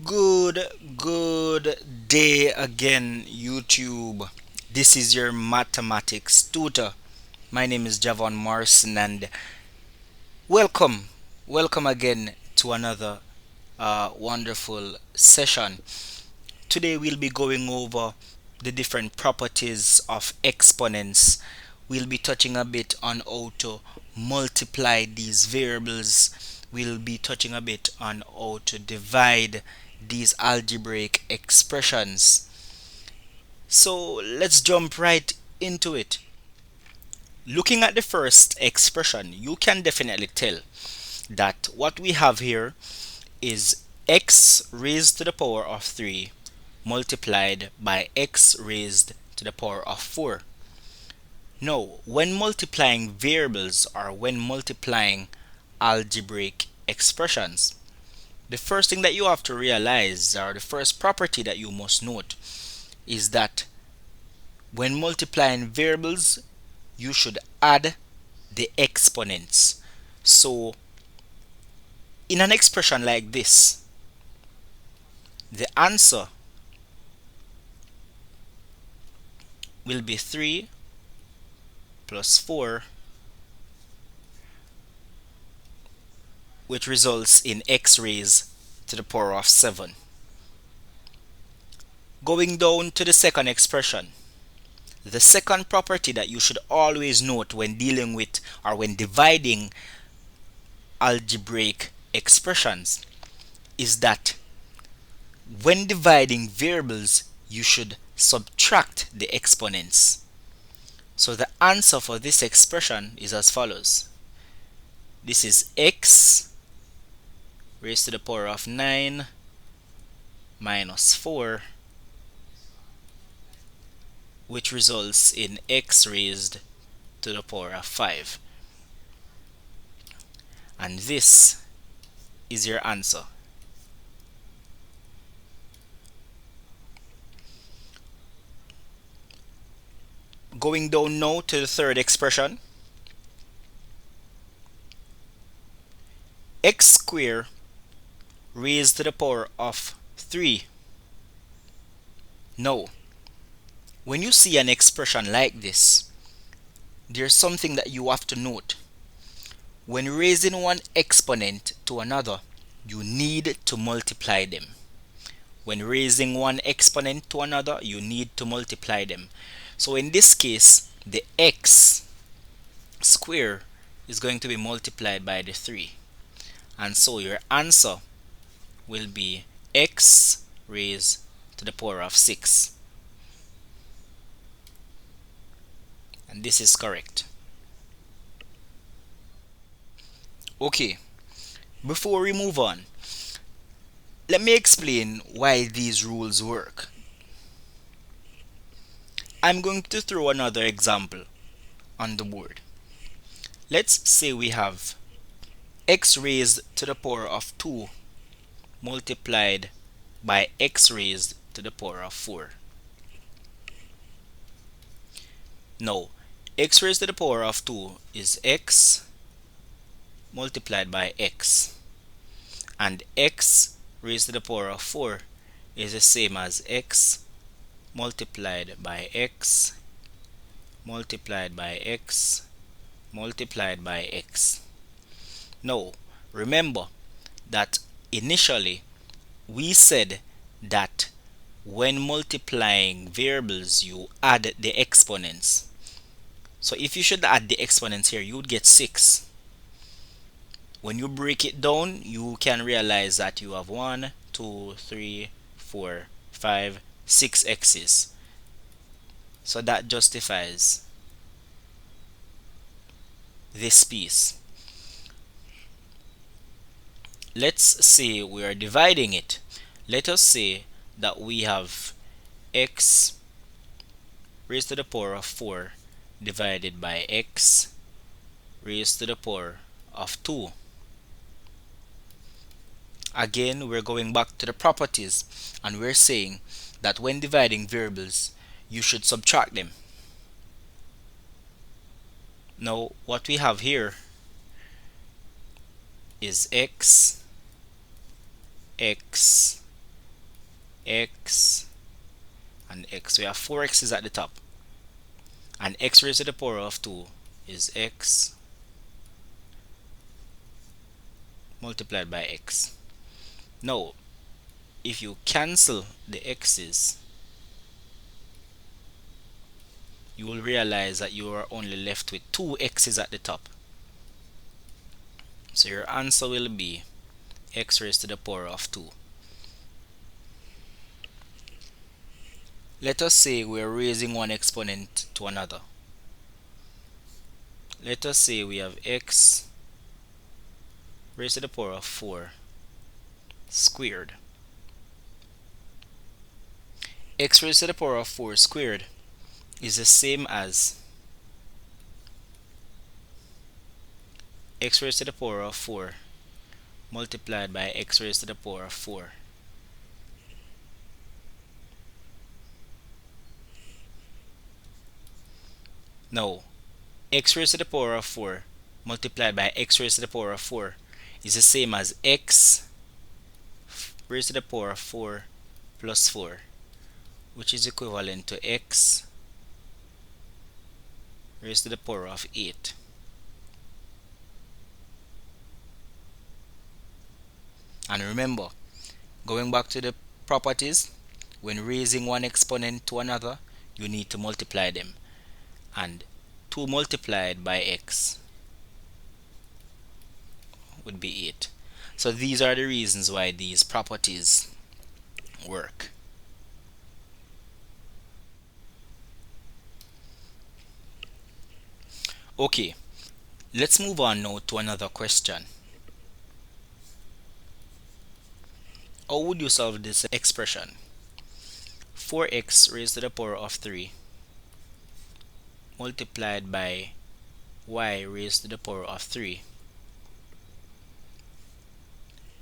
Good day again, YouTube. This is your mathematics tutor. My name is Javon Morrison, and welcome, welcome again to another wonderful session. Today we'll be going over the different properties of exponents. We'll be touching a bit on how to multiply these variables. We'll be touching a bit on how to divide these algebraic expressions. So let's jump right into it. Looking at the first expression, you can definitely tell that what we have here is x raised to the power of 3 multiplied by x raised to the power of 4. Now, when multiplying variables or when multiplying algebraic expressions, the first thing that you have to realize, or the first property that you must note, is that when multiplying variables, you should add the exponents. So, in an expression like this, the answer will be 3 plus 4, which results in x raised to the power of 7. Going down to the second expression, the second property that you should always note when dealing with or when dividing algebraic expressions is that when dividing variables, you should subtract the exponents. So the answer for this expression is as follows. This is x raised to the power of 9 minus 4, which results in x raised to the power of 5. And this is your answer. Going down now to the third expression, x squared raised to the power of 3. Now, when you see an expression like this, there's something that you have to note. When raising one exponent to another, you need to multiply them. When raising one exponent to another, you need to multiply them. So in this case, the x square is going to be multiplied by the 3. And so your answer will be x raised to the power of 6. And this is correct. Okay, before we move on, let me explain why these rules work. I'm going to throw another example on the board. Let's say we have x raised to the power of 2 multiplied by x raised to the power of 4. Now, x raised to the power of 2 is x multiplied by x, and x raised to the power of 4 is the same as x multiplied by x multiplied by x multiplied by x. Now, remember that initially we said that when multiplying variables you add the exponents. So if you should add the exponents here, you would get 6. When you break it down, you can realize that you have 1, 2, 3, 4, 5, 6 x's. So that justifies this piece. Let's say we are dividing it. Let us say that we have x raised to the power of 4 divided by x raised to the power of 2. Again, we're going back to the properties and we're saying that when dividing variables, you should subtract them. Now, what we have here is x x, and x. We have 4x's at the top. And x raised to the power of 2 is x multiplied by x. Now, if you cancel the x's, you will realize that you are only left with 2x's at the top. So your answer will be x raised to the power of 2. Let us say we are raising one exponent to another. Let us say we have x raised to the power of 4 squared. X raised to the power of 4 squared is the same as x raised to the power of 4 multiplied by x raised to the power of 4. Now, x raised to the power of 4 multiplied by x raised to the power of 4 is the same as x raised to the power of 4 plus 4, which is equivalent to x raised to the power of 8. And remember, going back to the properties, when raising one exponent to another, you need to multiply them. And 2 multiplied by x would be 8. So these are the reasons why these properties work. Okay, let's move on now to another question. How would you solve this expression? 4x raised to the power of 3 multiplied by y raised to the power of 3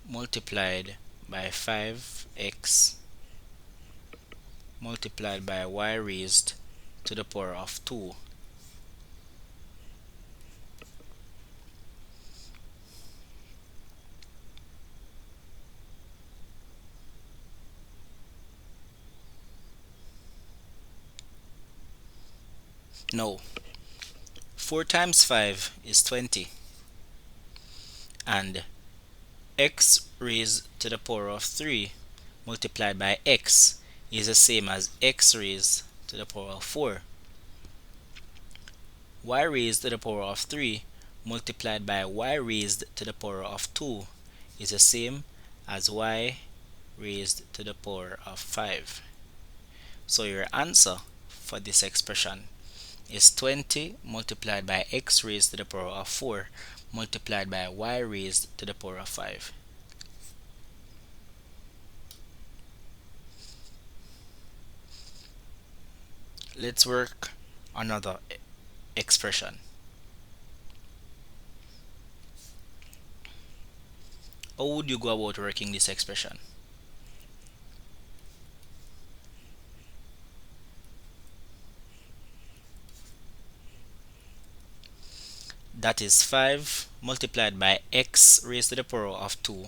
multiplied by 5x multiplied by y raised to the power of 2. No, 4 times 5 is 20, and x raised to the power of 3 multiplied by x is the same as x raised to the power of 4. Y raised to the power of 3 multiplied by y raised to the power of 2 is the same as y raised to the power of 5. So your answer for this expression is 20 multiplied by x raised to the power of 4 multiplied by y raised to the power of 5. Let's work another expression. How would you go about working this expression? That is 5 multiplied by x raised to the power of 2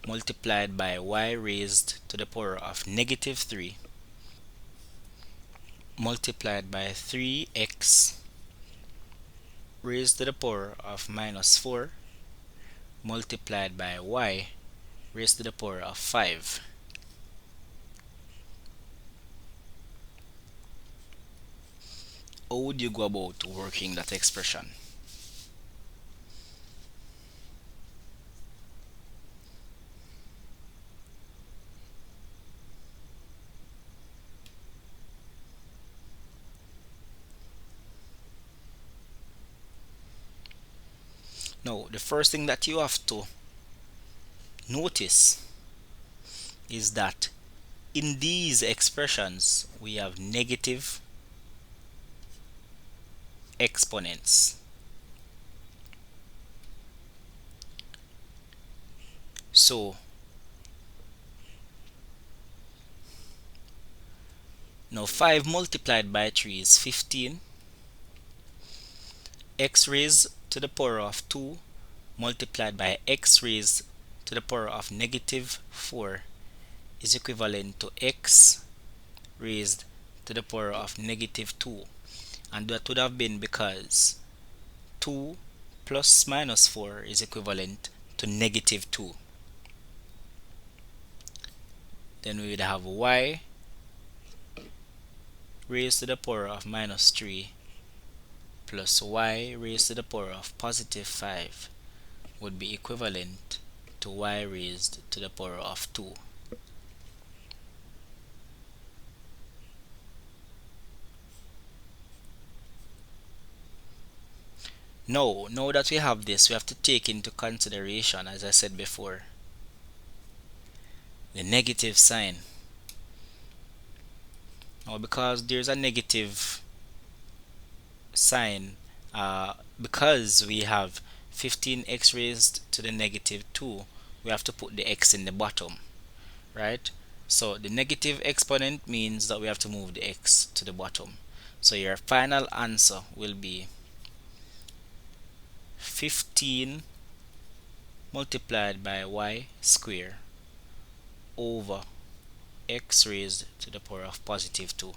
multiplied by y raised to the power of negative 3 multiplied by 3x raised to the power of minus 4 multiplied by y raised to the power of 5. How would you go about working that expression? Now, the first thing that you have to notice is that in these expressions we have negative exponents. So now 5 multiplied by 3 is 15. X raised to the power of 2 multiplied by x raised to the power of negative 4 is equivalent to x raised to the power of negative 2, and that would have been because 2 plus minus 4 is equivalent to negative 2. Then we would have y raised to the power of minus 3 plus y raised to the power of positive 5 would be equivalent to y raised to the power of 2. Now that we have this, we have to take into consideration, as I said before, the negative sign. Now, because there's a negative sign, because we have 15x raised to the negative 2, we have to put the x in the bottom, right? So the negative exponent means that we have to move the x to the bottom. So your final answer will be 15 multiplied by y squared over x raised to the power of positive 2.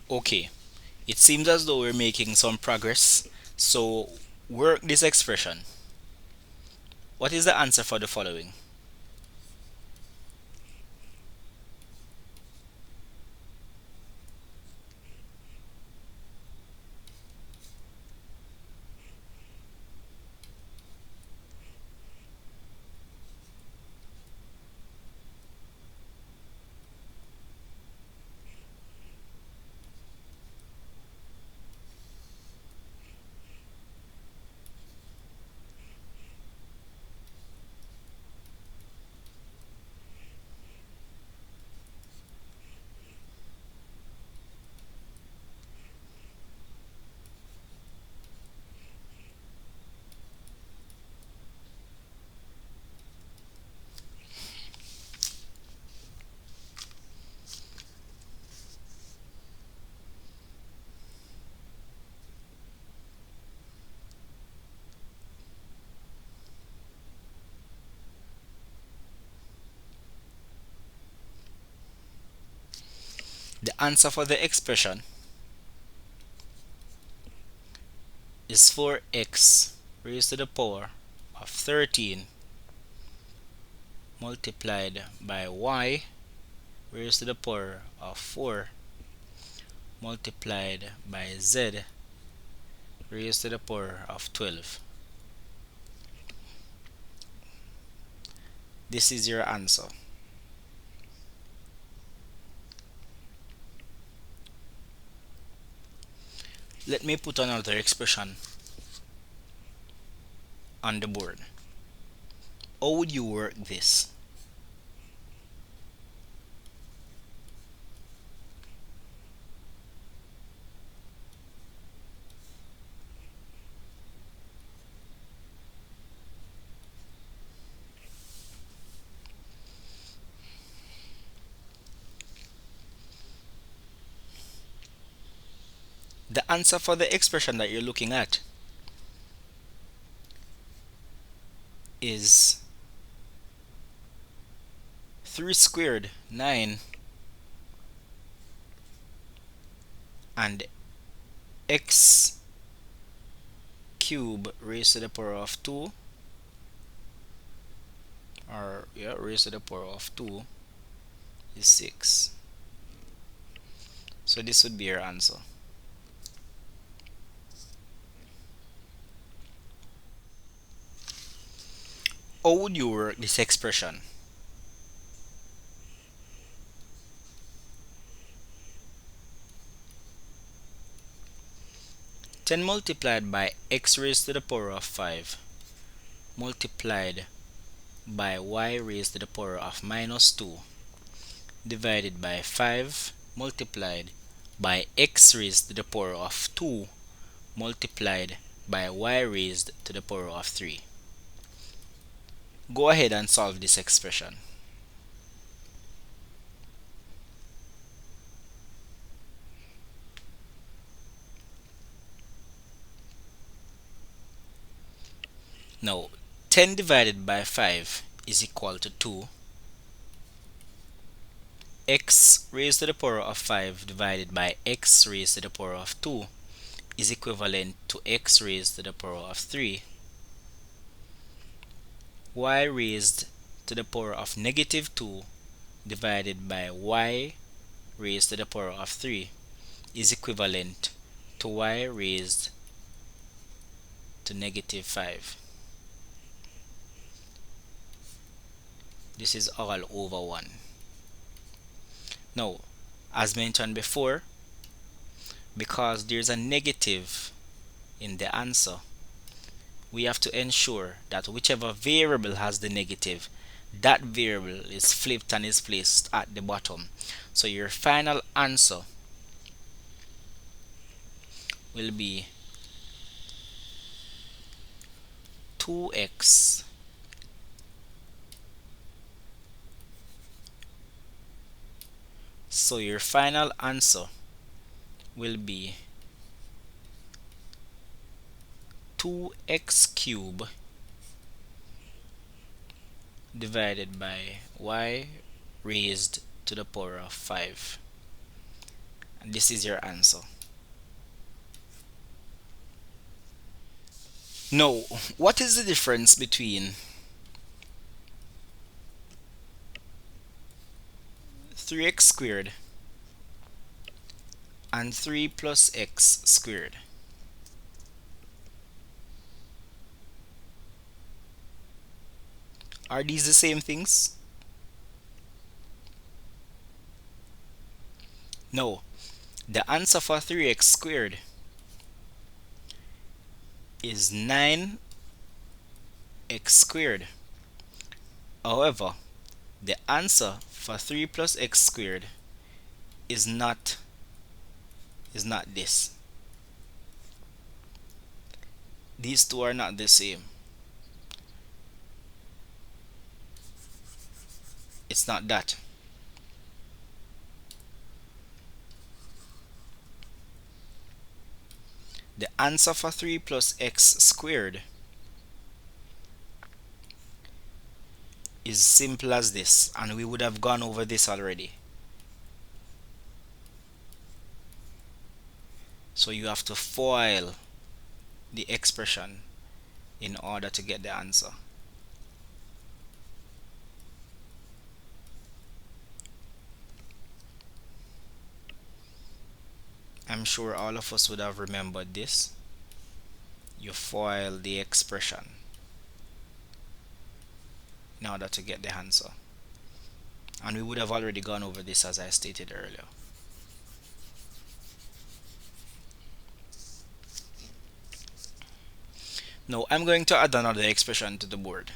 Okay, it seems as though we're making some progress. So work this expression. What is the answer for the following? The answer for the expression is 4x raised to the power of 13 multiplied by y raised to the power of 4 multiplied by z raised to the power of 12. This is your answer. Let me put another expression on the board. How would you work this? The answer for the expression that you're looking at is 3 squared 9 and x cube raised to the power of 2, or yeah, raised to the power of 2 is 6. So this would be your answer. How would you work this expression? Ten multiplied by x raised to the power of 5 multiplied by y raised to the power of minus 2 divided by 5 multiplied by x raised to the power of 2 multiplied by y raised to the power of 3. Go ahead and solve this expression. Now, 10 divided by 5 is equal to 2. X raised to the power of 5 divided by x raised to the power of 2 is equivalent to x raised to the power of 3. Y raised to the power of negative 2 divided by y raised to the power of 3 is equivalent to y raised to negative 5. This is all over 1. Now, as mentioned before, because there's a negative in the answer, we have to ensure that whichever variable has the negative, that variable is flipped and is placed at the bottom. So your final answer will be 2x so your final answer will be 2x cubed divided by y raised to the power of 5. And this is your answer. Now, what is the difference between 3x squared and 3 plus x squared? Are these the same things? No. The answer for 3x squared is 9x squared. However, the answer for 3 plus x squared is not this. These two are not the same. It's not that. The answer for 3 plus x squared is simple as this, and we would have gone over this already. So you have to FOIL the expression in order to get the answer. I'm sure all of us would have remembered this. You FOIL the expression in order to get the answer. And we would have already gone over this as I stated earlier. Now I'm going to add another expression to the board.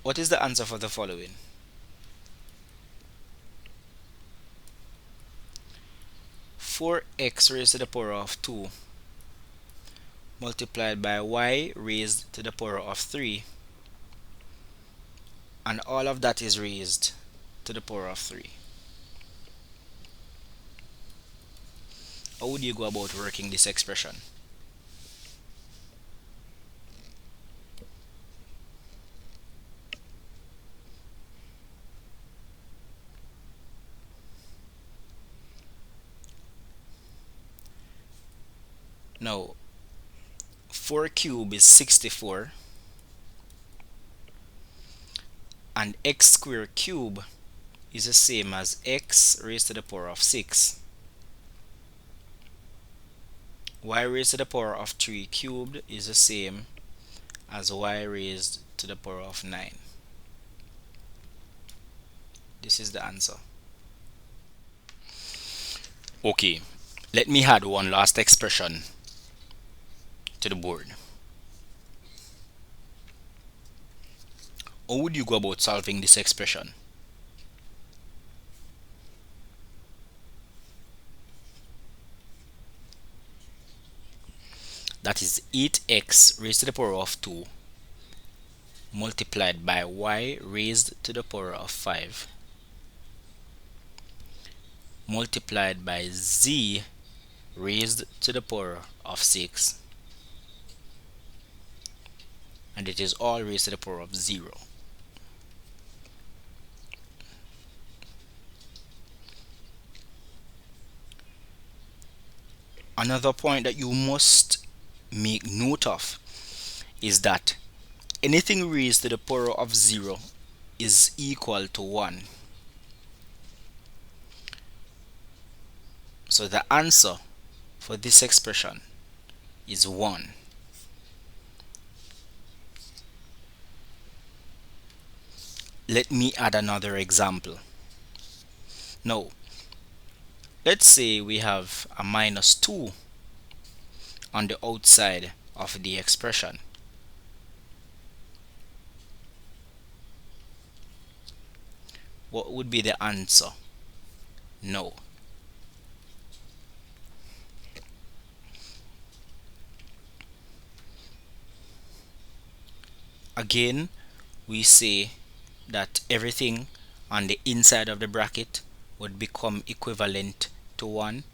What is the answer for the following? 4x raised to the power of 2 multiplied by y raised to the power of 3, and all of that is raised to the power of 3. How would you go about working this expression? Now, 4 cubed is 64, and x squared cubed is the same as x raised to the power of 6. Y raised to the power of 3 cubed is the same as y raised to the power of 9. This is the answer. Okay, let me add one last expression to the board. How would you go about solving this expression? That is 8x raised to the power of 2 multiplied by y raised to the power of 5 multiplied by z raised to the power of 6, and it is all raised to the power of 0. Another point that you must make note of is that anything raised to the power of 0 is equal to 1. So the answer for this expression is 1. Let me add another example. Now, let's say we have a minus 2 on the outside of the expression. What would be the answer? No. Again, we say that everything on the inside of the bracket would become equivalent to 1.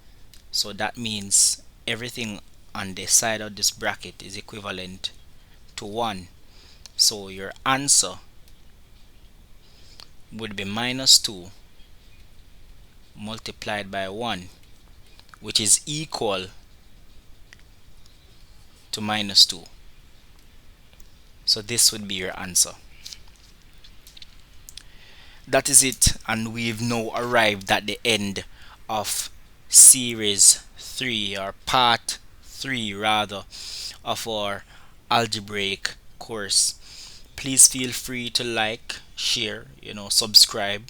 So that means everything on the side of this bracket is equivalent to 1. So your answer would be minus 2 multiplied by 1, which is equal to minus 2. So this would be your answer. That is it, and we've now arrived at the end of series 3, or part 3 rather, of our algebraic course. Please feel free to like, share, subscribe.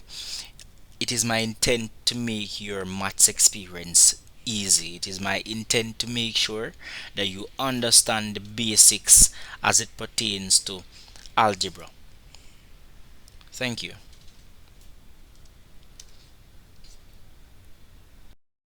It is my intent to make your maths experience easy. It is my intent to make sure that you understand the basics as it pertains to algebra. Thank you.